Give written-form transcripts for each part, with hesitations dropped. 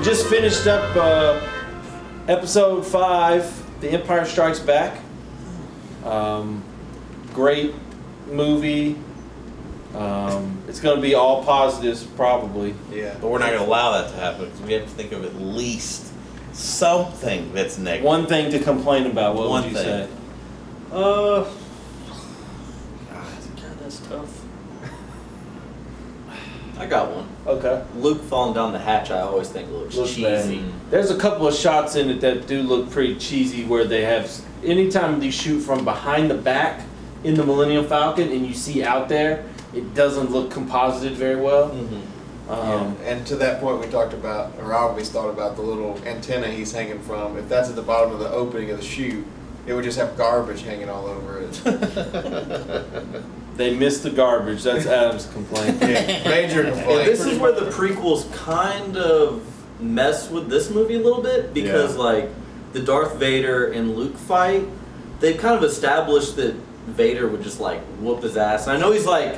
we just finished up episode 5, The Empire Strikes Back. Great movie. It's going to be all positives, probably. Yeah. But we're not going to allow that to happen because we have to think of at least something that's negative. One thing to complain about. What One would you thing. say? God, that's tough. I got one. Okay. Luke falling down the hatch, I always think looks cheesy. Bad. There's a couple of shots in it that do look pretty cheesy where they have, anytime they shoot from behind the back in the Millennium Falcon and you see out there, it doesn't look composited very well. And to that point we talked about, or I always thought about the little antenna he's hanging from. If that's at the bottom of the opening of the chute, it would just have garbage hanging all over it. They missed the garbage. That's Adam's complaint. Yeah, major complaint. This is where the prequels kind of mess with this movie a little bit because, like, the Darth Vader and Luke fight, they've kind of established that Vader would just, like, whoop his ass. And I know he's, like,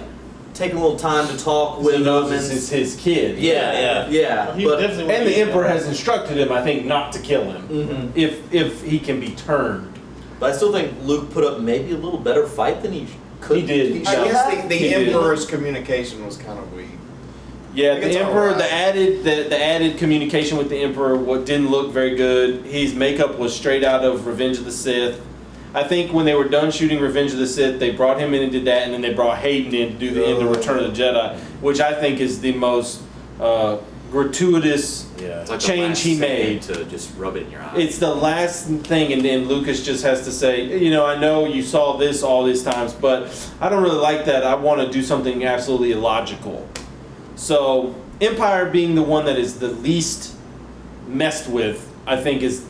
taking a little time to talk with him. This is his kid. Yeah. But, and the Emperor has instructed him, I think, not to kill him if he can be turned. But I still think Luke put up maybe a little better fight than he could. He did. I guess the Emperor's communication was kind of weak. Yeah, the Emperor, right. the added communication with the Emperor didn't look very good. His makeup was straight out of Revenge of the Sith. I think when they were done shooting Revenge of the Sith, they brought him in and did that, and then they brought Hayden in to do the end of Return of the Jedi, which I think is the most gratuitous like change he made. To just rub it in your eye. It's the last thing, and then Lucas just has to say, you know, I know you saw this all these times, but I don't really like that. I want to do something absolutely illogical. So Empire being the one that is the least messed with, I think is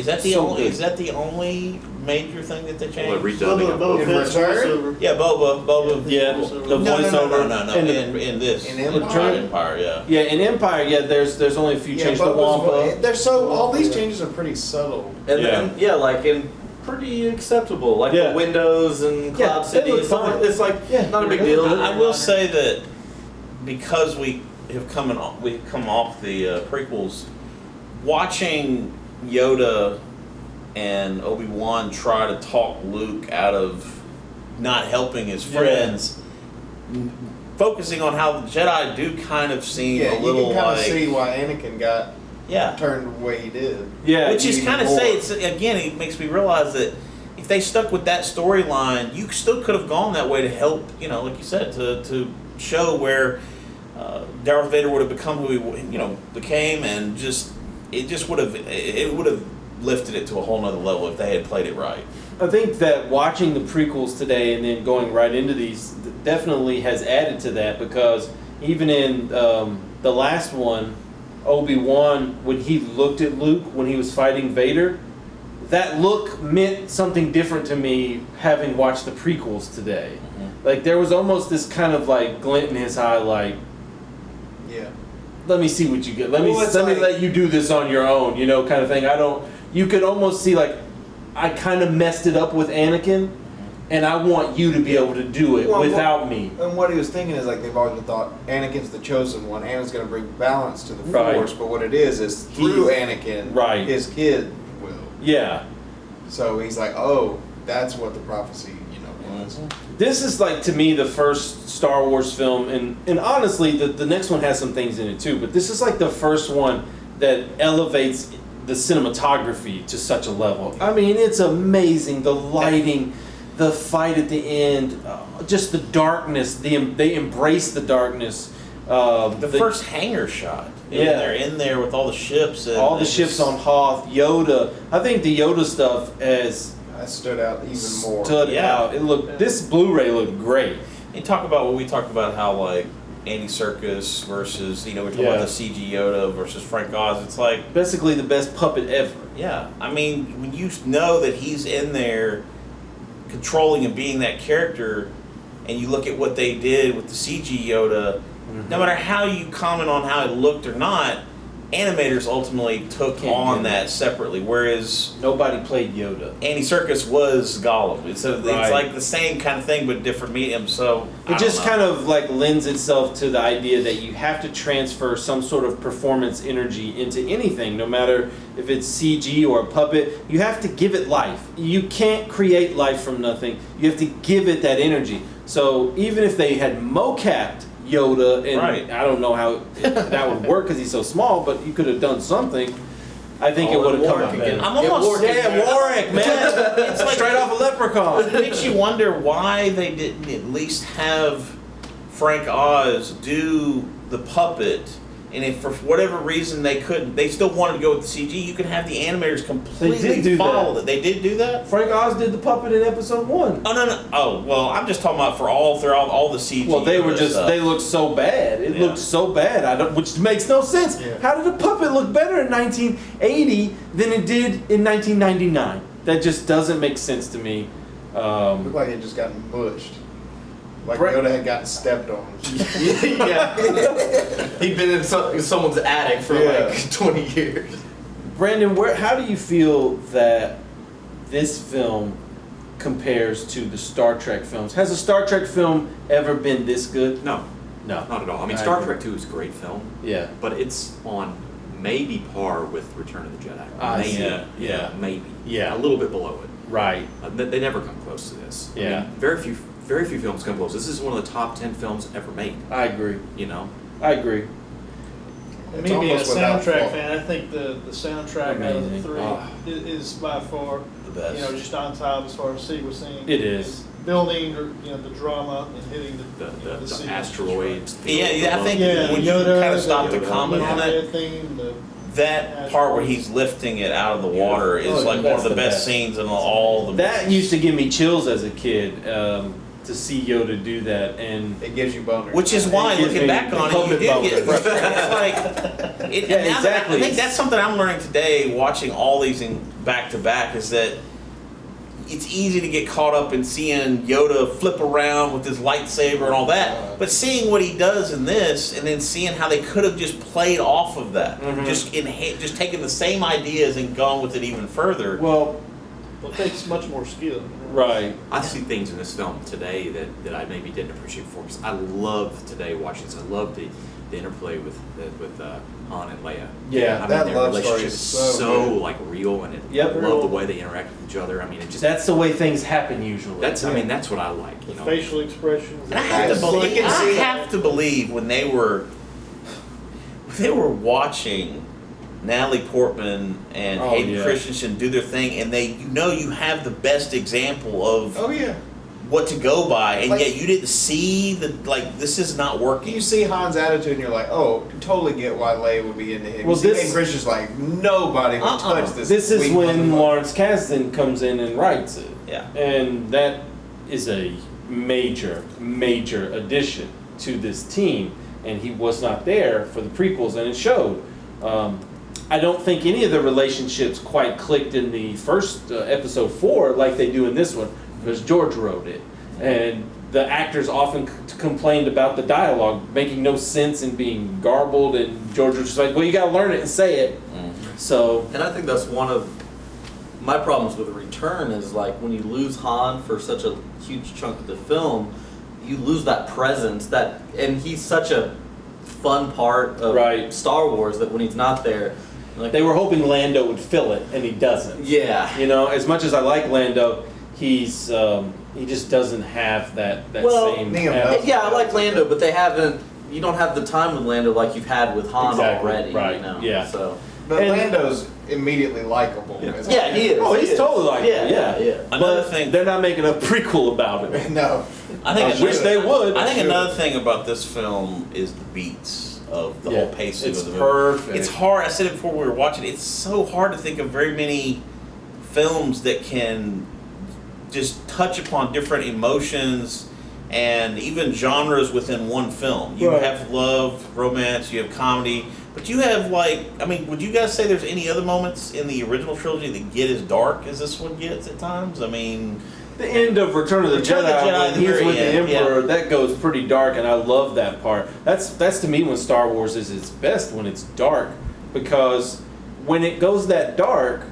that the so only? good. Is that the only major thing that they changed? Redubbing of both. In Return? Yeah, Boba. Yeah, the voiceover. No. And In this. In Empire? Empire, yeah. Yeah, in Empire, there's only a few changes. The Wampa. All these changes are pretty subtle. And and pretty acceptable. Like the windows and Cloud they City. look And stuff fine. like, it's like not a big deal. I will say that because we have come off the prequels, watching Yoda and Obi-Wan try to talk Luke out of not helping his friends, focusing on how the Jedi do kind of seem a little you can kind like... of see why Anakin got turned the way he did. Yeah, which is kind of it makes me realize that if they stuck with that storyline, you still could have gone that way to help, like you said, to show where Darth Vader would have become who he became, and it would have lifted it to a whole nother level if they had played it right. I think that watching the prequels today and then going right into these definitely has added to that, because even in the last one, Obi-Wan, when he looked at Luke when he was fighting Vader, that look meant something different to me having watched the prequels today. Mm-hmm. Like there was almost this kind of like glint in his eye, like, let me see what you get. Let me let you do this on your own, kind of thing. You could almost see like, I kind of messed it up with Anakin, and I want you to be able to do it without me. And what he was thinking is like they've always been thought Anakin's the chosen one. Anakin's going to bring balance to the Force, but what it is through Anakin, his kid will. Yeah. So he's like, oh, that's what the prophecy, was. This is like, to me, the first Star Wars film, and honestly, the next one has some things in it too, but this is like the first one that elevates the cinematography to such a level. I mean, it's amazing. The lighting, the fight at the end, just the darkness. They embrace the darkness. The first hangar shot. They're in there with all the ships. And all the ships on Hoth. Yoda. I think the Yoda stuff has stood out even more. This Blu-ray looked great. You talk about what we talked about, how like Andy Serkis versus, we're talking about the CG Yoda versus Frank Oz. It's like basically the best puppet ever. Yeah, I mean, when you know that he's in there controlling and being that character, and you look at what they did with the CG Yoda, no matter how you comment on how it looked or not, animators ultimately took Can't on do that separately, whereas Nobody played Yoda. Andy Serkis was Gollum. It's Right. like the same kind of thing but different medium. So It just kind of like lends itself to the idea that you have to transfer some sort of performance energy into anything, no matter if it's CG or a puppet. You have to give it life. You can't create life from nothing. You have to give it that energy. So even if they had mocapped Yoda, and Right. I don't know how that would work because he's so small, but you could have done something. I think it Oh, would have come Warwick out again. better. I'm almost Warwick, man. It's like straight off a Leprechaun. It makes you wonder why they didn't at least have Frank Oz do the puppet, and if for whatever reason they couldn't, they still wanted to go with the CG. You could have the animators completely do follow that. that. They did do that. Frank Oz did the puppet in episode 1. Oh no! Oh well, I'm just talking about for all the CG. Well, they were just, stuff. they looked so bad. It Yeah. looked so bad, which makes no sense. Yeah. How did a puppet look better in 1980 than it did in 1999? That just doesn't make sense to me. Looked like it just got mushed. Like Brett- Yoda had gotten stepped on. Yeah. He'd been in someone's attic for Yeah. like 20 years. Brandon, how do you feel that this film compares to the Star Trek films? Has a Star Trek film ever been this good? No, No. not at all. I mean, I Star agree. Trek 2 is a great film, Yeah. but it's on maybe par with Return of the Jedi. Ah, Maybe. yeah. Maybe. Yeah. A little bit below it. Right. They never come close to this. I Yeah. mean, very few films come close. This is one of the top 10 films ever made. I agree. You know. I agree. It's Me being a almost without soundtrack fault. fan, I think the soundtrack out of the Amazing. three Ah. is by far, the best. you know, just on top as far as sequencing. It is. Building, you know, the drama and hitting The scene. asteroids. Yeah, I think Yeah, when you Yoda, kind of stop to Yoda, comment on it, Thing, that part where he's lifting it out of the water is Oh, like one that's of the the best best. scenes in all the That movies. used to give me chills as a kid, to see Yoda do that, and It gives you boners. Which is why, It gives looking me back on it, you puppet do get boners. frustrated. It's like, Yeah, now that exactly. I think that's something I'm learning today, watching all these in back to back, is that it's easy to get caught up in seeing Yoda flip around with his lightsaber and all that, but seeing what he does in this, and then seeing how they could have just played off of that, Mhm. just taken the same ideas and gone with it even further. well, Well, it takes much more skill. right. I see things in this film today that I maybe didn't appreciate before, because I love today watching this. I love the interplay with Han and Leia. Yeah, I mean, that their love story relationship is is so so good. like real, and Yep. I love the way they interact with each other. I mean, it just That's the way things happen usually. that's what I like. The You know, facial expressions. And I have to believe. You can see- I have to believe when they were watching Natalie Portman and Oh, Hayden yeah. Christensen do their thing, and you have the best example of Oh yeah. what to go by, and Like- yet you didn't see this is not working. You see Han's attitude and you're like, oh, totally get why Leia would be into him. Well, you see this- Hayden Christensen's like, nobody would touch this. This is weak when motherfucker. Lawrence Kasdan comes in and writes it. Yeah. And that is a major, major addition to this team. And he was not there for the prequels, and it showed. I don't think any of the relationships quite clicked in the first episode 4 like they do in this one, because George wrote it. And the actors often complained about the dialogue making no sense and being garbled, and George was just like, well, you gotta learn it and say it. So, And I think that's one of my problems with Return is like when you lose Han for such a huge chunk of the film, you lose that presence and he's such a fun part of Right. Star Wars that when he's not there, like they were hoping Lando would fill it, and he doesn't. yeah. You know, as much as I like Lando, he's he just doesn't have that Well, same. Liam aspect. does. Yeah, I like Lando, but they haven't. You don't have the time with Lando like you've had with Han Exactly, already. right, You know? yeah. So But And- Lando's immediately likable. Yeah. as yeah, he is. Oh, he he's is. totally like yeah, that, yeah. Another But thing, they're not making a prequel about it. No. I think I wish they would. I think another thing about this film is the beats of the whole pacing it's of the movie. perfect. It's hard. I said it before we were watching. It's so hard to think of very many films that can just touch upon different emotions and even genres within one film. You Right. have love, romance, you have comedy, but you have would you guys say there's any other moments in the original trilogy that get as dark as this one gets at times? I mean, The end of Return of the Return of the Jedi, Jedi, when the he's very with the end, Emperor, that goes pretty dark, and I love that part. That's to me when Star Wars is its best, when it's dark. because when it goes that dark,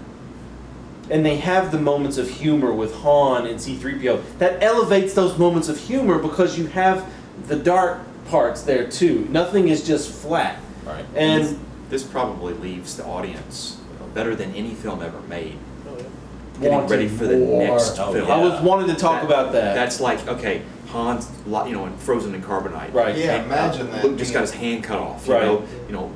and they have the moments of humor with Han and C-3PO, that elevates those moments of humor because you have the dark parts there too. Nothing is just flat. Right. And this probably leaves the audience better than any film ever made. Oh, yeah. Getting wanting ready for the more. next Oh, film. yeah. I was wanted to talk about that. That's like, okay, Han's, in Frozen and Carbonite. Right. Yeah, And, imagine that. Luke just got his hand cut off. Right. You know,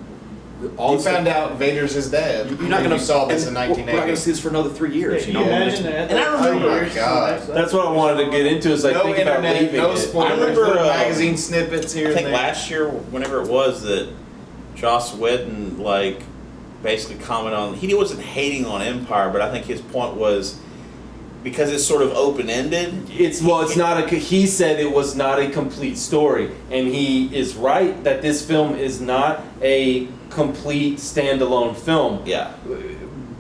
all You this found out Vader's his dad. You're not going You saw this in We're not going to 1980. see this for another 3 years. Can You you know, imagine that? And I remember- Oh my God. That's what I wanted to get into. Is like No think about internet, leaving no it. spoilers, I remember, little magazine snippets here I think and there. last year, whenever it was, that Joss Whedon like basically commented on. He wasn't hating on Empire, but I think his point was because it's sort of open ended. It's not a. He said it was not a complete story, and he is right that this film is not a complete standalone film. Yeah,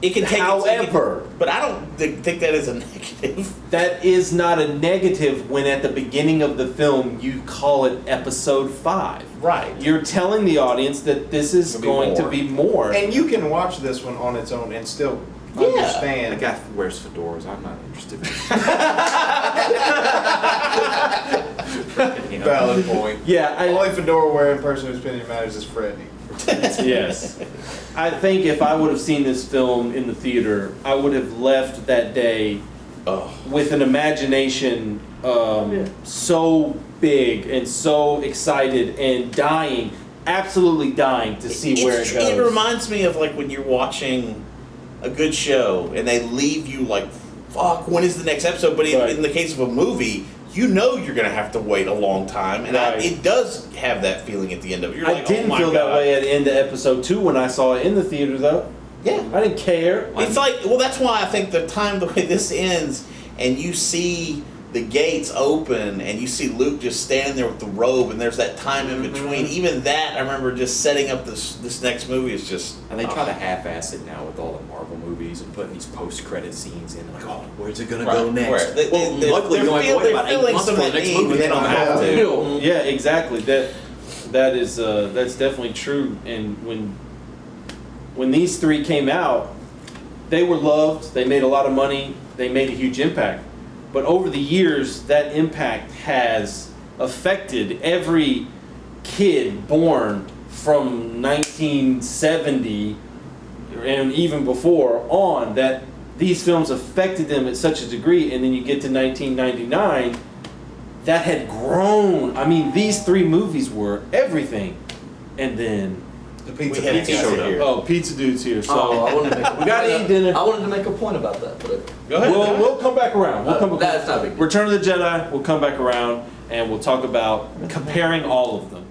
it can take. However, but I don't think that is a negative. that is not a negative when at the beginning of the film you call it episode 5. Right. You're telling the audience that this is It'll be going to more. be more. And you can watch this one on its own and still Yeah. the understand. guy wears fedoras. I'm not interested. You know. Valid point. Yeah, The only fedora wearing person whose opinion matters is Freddie. yes. I think if I would have seen this film in the theater, I would have left that day Oh. with an imagination so big and so excited and dying, absolutely dying to see where it goes. It reminds me of like when you're watching a good show and they leave you like, fuck, when is the next episode? But Right. in the case of a movie, you know you're going to have to wait a long time. And Right. it does have that feeling at the end of it. You're I like, didn't oh my feel God. that way at the end of episode 2 when I saw it in the theater, though. Yeah. I didn't care. It's like, well, that's why I think the way this ends, and you see the gates open, and you see Luke just standing there with the robe, and there's that time in between. Even that, I remember just setting up this next movie is just. And they try to half-ass it now with all the Marvel movies and putting these post-credit scenes in. Like, oh, where's it gonna go Right. next? Where they- Well, they- luckily you don't have to wait about 8 filling months some for of the that next need, movie. but they don't have to. Yeah, exactly. That is that's definitely true. And when these 3 came out, they were loved. They made a lot of money. They made a huge impact. But over the years, that impact has affected every kid born from 1970 and even before on. That these films affected them at such a degree, and then you get to 1999. That had grown. I mean, these 3 movies were everything, and then The pizza We had man pizza showed here. up. oh, pizza dude's here. So Oh, I wanted to make a we gotta eat dinner. I wanted to make a point about that, but Go ahead. We'll come back around. We'll come back. that's not a big deal. Return of the Jedi. We'll come back around and we'll talk about comparing all of them.